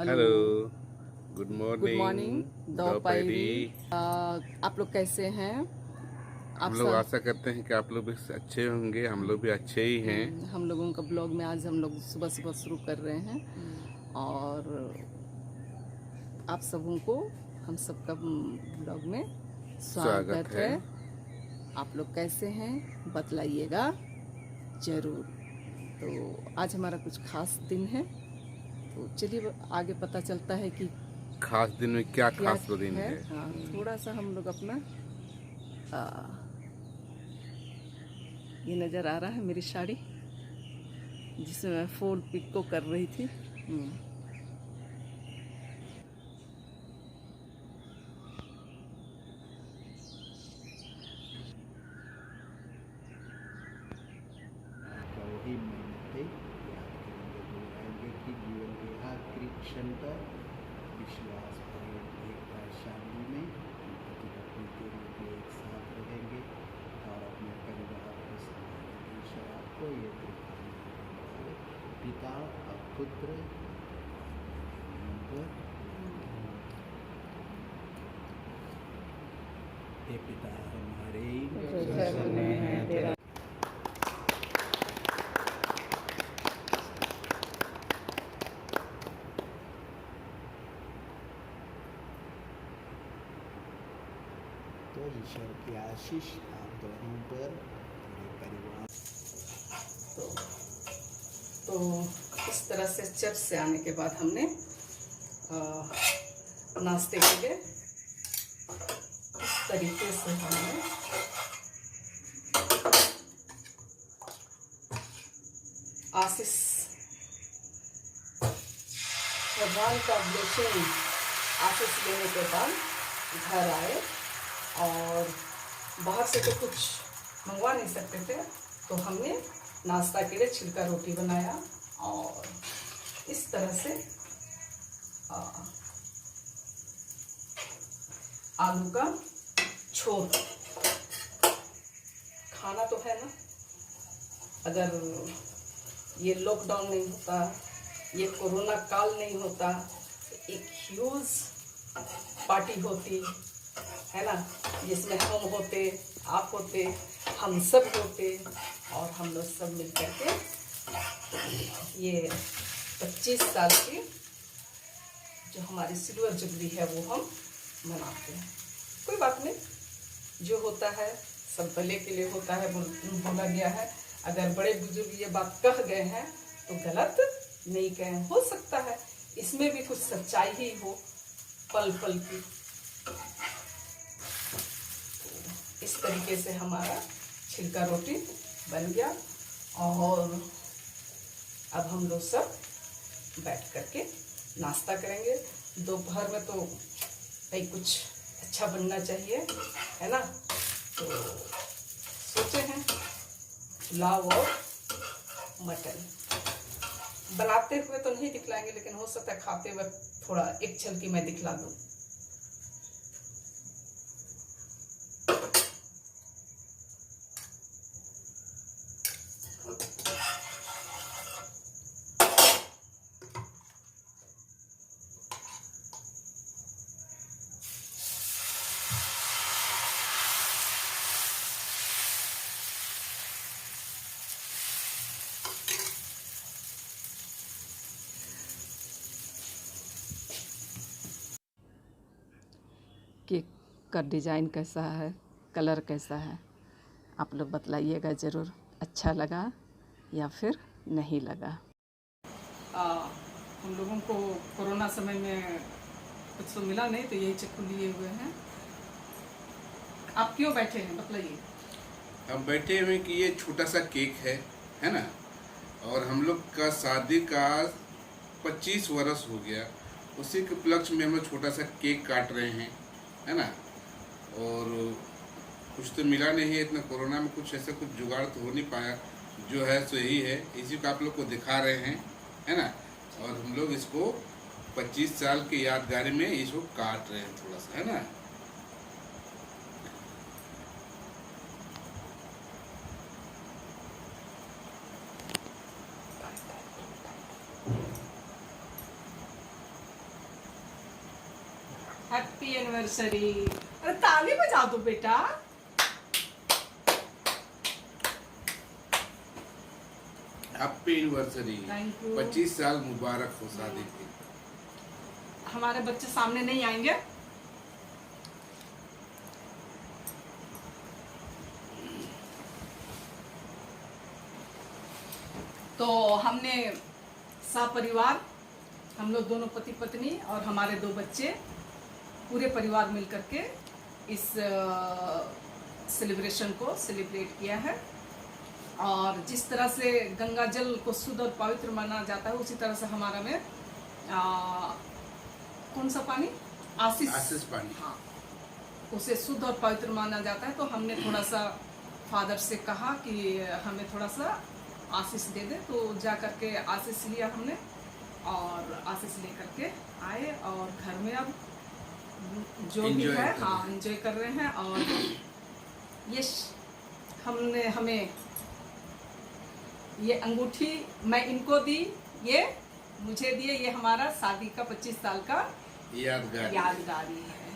Hello. Hello, good good morning. Morning दोपहरी। दोपहरी। आप लोग कैसे हैं? आप हम लोग सब। आशा करते हैं कि आप लोग भी अच्छे होंगे, हम लोग भी अच्छे ही हैं। हम लोगों का ब्लॉग में आज हम लोग सुबह सुबह शुरू कर रहे हैं और आप सबों को हम सबका ब्लॉग में स्वागत स्वागत है। है। आप लोग कैसे हैं बतलाइएगा ज़रूर। तो आज हमारा कुछ खास दिन है, तो चलिए आगे पता चलता है कि खास दिन में क्या क्या खास दिन है। है? हाँ, थोड़ा सा हम लोग अपना ये नज़र आ रहा है मेरी साड़ी जिसमें मैं फुल पिक को कर रही थी। तो वही मेहनतें याद करेंगे, दोहराएंगे कि जीवन के आखिरी क्षण तक विश्वास पर एक शादी में पति पत्नी के रूप में एक साथ रहेंगे और अपने परिवार को संभालेंगे। ईश्वर आपको ये कृपा करें। पिता और पुत्र हे पिता हमारे तो ईश्वर की आशीष आप दोनों पर पूरे परिवार। तो इस तरह से चर्च से आने के बाद हमने नाश्ते के लिए इस तरीके से हमने आशीष भगवान का ब्लेसिंग आशीष लेने के बाद घर आए और बाहर से तो कुछ मंगवा नहीं सकते थे, तो हमने नाश्ता के लिए छिलका रोटी बनाया और इस तरह से आलू का छोर। खाना तो है ना, अगर ये लॉकडाउन नहीं होता, ये कोरोना काल नहीं होता, एक ह्यूज पार्टी होती है ना, जिसमें हम होते, आप होते, हम सब होते और हम लोग सब मिल करके ये 25 साल की जो हमारी सिल्वर जुबली है वो हम मनाते हैं। कोई बात नहीं, जो होता है सब भले के लिए होता है, बोला गया है। अगर बड़े बुजुर्ग ये बात कह गए हैं तो गलत नहीं कहे, हो सकता है इसमें भी कुछ सच्चाई ही हो पल पल की। इस तरीके से हमारा छिलका रोटी बन गया और अब हम लोग सब बैठ करके नाश्ता करेंगे। दोपहर में तो भाई कुछ अच्छा बनना चाहिए, है ना, तो सोचे हैं पुलाव और मटन। बनाते हुए तो नहीं दिखलाएंगे, लेकिन हो सकता है खाते वक्त थोड़ा एक झलकी मैं दिखला दूं। केक का डिज़ाइन कैसा है, कलर कैसा है, आप लोग बतलाइएगा ज़रूर। अच्छा लगा या फिर नहीं लगा। हम लोगों को कोरोना समय में कुछ तो मिला नहीं, तो यही चक्कू लिए हुए हैं। आप क्यों बैठे हैं बतलाइए। हम बैठे हुए कि ये छोटा सा केक है ना, और हम लोग का शादी का 25 वर्ष हो गया, उसी के उपलक्ष्य में हम लोग छोटा सा केक काट रहे हैं, है ना। और कुछ तो मिला नहीं है, इतना कोरोना में कुछ ऐसा कुछ जुगाड़ तो हो नहीं पाया, जो है सो यही है, इसी को आप लोग को दिखा रहे हैं, है ना। और हम लोग इसको 25 साल की यादगारी में इसको काट रहे हैं थोड़ा सा, है ना। Happy anniversary. अरे ताली बजा दो बेटा। Happy anniversary. Thank you। 25 साल मुबारक हो शादी की। हमारे बच्चे सामने नहीं आएंगे। तो हमने सपरिवार, हम लोग दोनों पति पत्नी और हमारे 2 बच्चे, पूरे परिवार मिलकर के इस सेलिब्रेशन को सेलिब्रेट किया है। और जिस तरह से गंगा जल को शुद्ध और पवित्र माना जाता है, उसी तरह से हमारा में कौन सा पानी, आशीष पानी, हाँ, उसे शुद्ध और पवित्र माना जाता है। तो हमने थोड़ा सा फादर से कहा कि हमें थोड़ा सा आशीष दे दे, तो जा करके आशीष लिया हमने और आशीष लेकर के आए और घर में अब जो भी है हाँ एंजॉय कर रहे हैं। और ये हमने हमें ये अंगूठी मैं इनको दी, ये मुझे दिए, ये हमारा शादी का 25 साल का यादगारी है।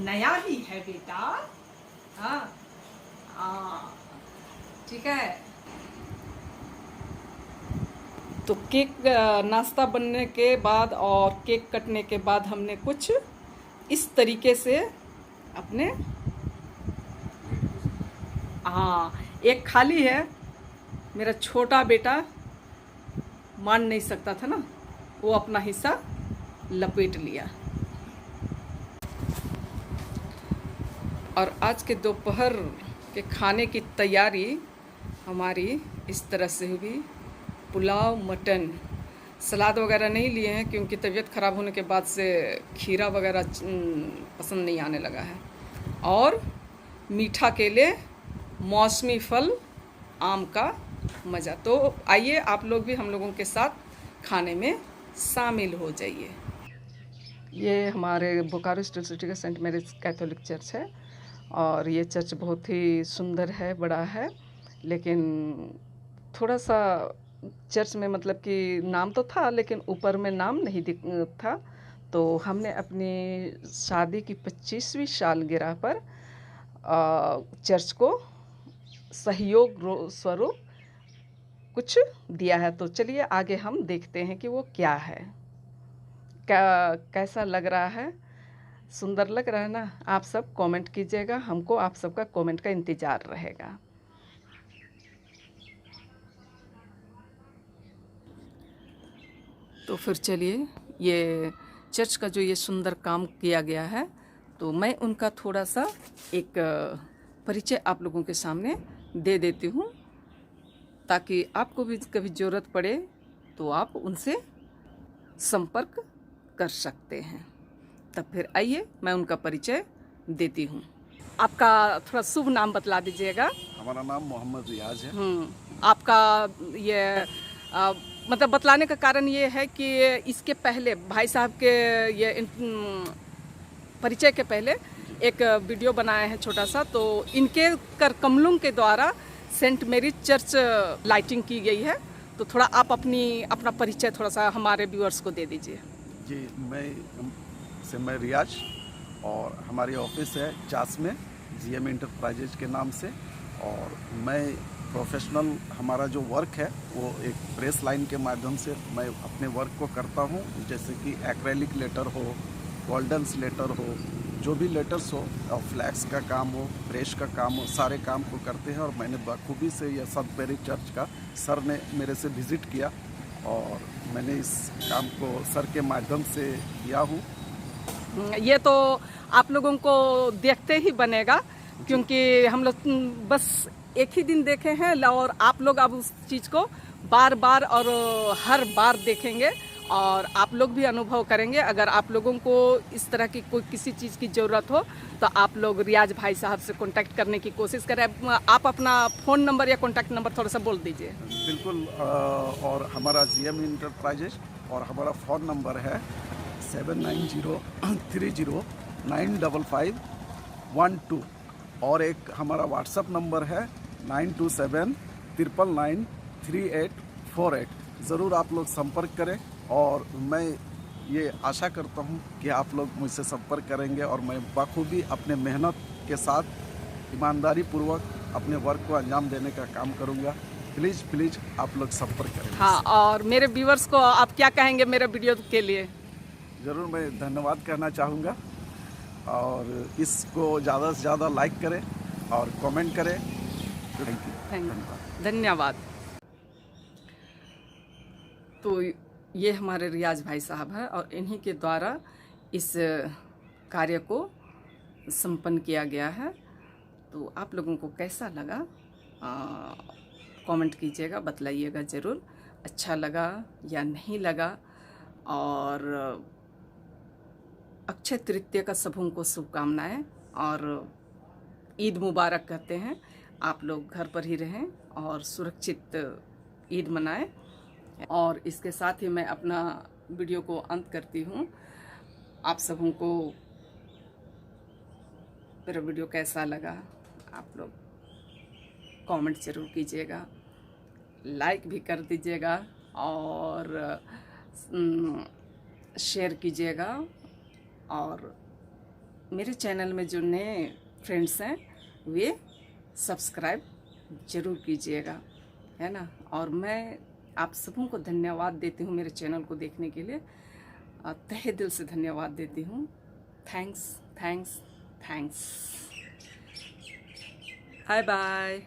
नया ही है बेटा। हाँ ठीक है। तो केक नाश्ता बनने के बाद और केक कटने के बाद हमने कुछ इस तरीके से अपने एक खाली है, मेरा छोटा बेटा मान नहीं सकता था ना, वो अपना हिस्सा लपेट लिया। और आज के दोपहर के खाने की तैयारी हमारी इस तरह से हुई। पुलाव, मटन, सलाद वगैरह नहीं लिए हैं क्योंकि तबीयत ख़राब होने के बाद से खीरा वगैरह पसंद नहीं आने लगा है। और मीठा केले, मौसमी फल, आम का मज़ा। तो आइए आप लोग भी हम लोगों के साथ खाने में शामिल हो जाइए। ये हमारे बोकारो स्टील सिटी का सेंट मैरीज कैथोलिक चर्च है और ये चर्च बहुत ही सुंदर है, बड़ा है, लेकिन थोड़ा सा चर्च में मतलब कि नाम तो था लेकिन ऊपर में नाम नहीं था। तो हमने अपनी शादी की 25वीं सालगिरह पर चर्च को सहयोग स्वरूप कुछ दिया है। तो चलिए आगे हम देखते हैं कि वो क्या है, कैसा लग रहा है। सुंदर लग रहा है ना? आप सब कमेंट कीजिएगा, हमको आप सबका कमेंट का इंतज़ार रहेगा। तो फिर चलिए, ये चर्च का जो ये सुंदर काम किया गया है, तो मैं उनका थोड़ा सा एक परिचय आप लोगों के सामने दे देती हूँ, ताकि आपको भी कभी ज़रूरत पड़े तो आप उनसे संपर्क कर सकते हैं। तब फिर आइए मैं उनका परिचय देती हूँ। आपका थोड़ा शुभ नाम बतला दीजिएगा। हमारा नाम मोहम्मद रियाज है। आपका ये मतलब बतलाने का कारण ये है कि इसके पहले भाई साहब के ये परिचय के पहले एक वीडियो बनाया है छोटा सा, तो इनके कर कमलों के द्वारा सेंट मैरीज चर्च लाइटिंग की गई है। तो थोड़ा आप अपना परिचय थोड़ा सा हमारे व्यूअर्स को दे दीजिए। जी, मैं रियाज और हमारी ऑफिस है चास में, जीएम इंटरप्राइजेज के नाम से। और मैं प्रोफेशनल, हमारा जो वर्क है वो एक प्रेस लाइन के माध्यम से मैं अपने वर्क को करता हूँ। जैसे कि एक्रेलिक लेटर हो, गोल्डन्स लेटर हो, जो भी लेटर्स हो, और फ्लैक्स का काम हो, प्रेस का काम हो, सारे काम को करते हैं। और मैंने बखूबी से यह सेंट मैरीज चर्च का सर ने मेरे से विज़िट किया और मैंने इस काम को सर के माध्यम से किया हूँ। ये तो आप लोगों को देखते ही बनेगा, क्योंकि हम लोग बस एक ही दिन देखे हैं और आप लोग अब उस चीज़ को बार बार और हर बार देखेंगे और आप लोग भी अनुभव करेंगे। अगर आप लोगों को इस तरह की कोई किसी चीज़ की ज़रूरत हो तो आप लोग रियाज भाई साहब से कांटेक्ट करने की कोशिश करें। आप अपना फ़ोन नंबर या कांटेक्ट नंबर थोड़ा सा बोल दीजिए। बिल्कुल। और हमारा जीएम इंटरप्राइजेज और हमारा फ़ोन नंबर है 7903095512 और एक हमारा व्हाट्सअप नंबर है 9279993848 ज़रूर आप लोग संपर्क करें और मैं ये आशा करता हूँ कि आप लोग मुझसे संपर्क करेंगे और मैं बखूबी अपने मेहनत के साथ ईमानदारी पूर्वक अपने वर्क को अंजाम देने का काम करूँगा। प्लीज़ आप लोग संपर्क करें। हाँ, और मेरे व्यूवर्स को आप क्या कहेंगे मेरे वीडियो के लिए? ज़रूर मैं धन्यवाद कहना चाहूँगा और इसको ज़्यादा से ज़्यादा लाइक करें और कमेंट करें। Thank you. धन्यवाद। तो ये हमारे रियाज भाई साहब हैं और इन्हीं के द्वारा इस कार्य को संपन्न किया गया है। तो आप लोगों को कैसा लगा कमेंट कीजिएगा, बतलाइएगा ज़रूर, अच्छा लगा या नहीं लगा। और अक्षय तृतीया का सबों को शुभकामनाएं और ईद मुबारक कहते हैं। आप लोग घर पर ही रहें और सुरक्षित ईद मनाएं। और इसके साथ ही मैं अपना वीडियो को अंत करती हूँ। आप सबों को मेरा वीडियो कैसा लगा आप लोग कमेंट ज़रूर कीजिएगा, लाइक भी कर दीजिएगा और शेयर कीजिएगा। और मेरे चैनल में जो नए फ्रेंड्स हैं वे सब्सक्राइब ज़रूर कीजिएगा, है ना। और मैं आप सबों को धन्यवाद देती हूँ मेरे चैनल को देखने के लिए, तहे दिल से धन्यवाद देती हूँ। थैंक्स। Bye bye.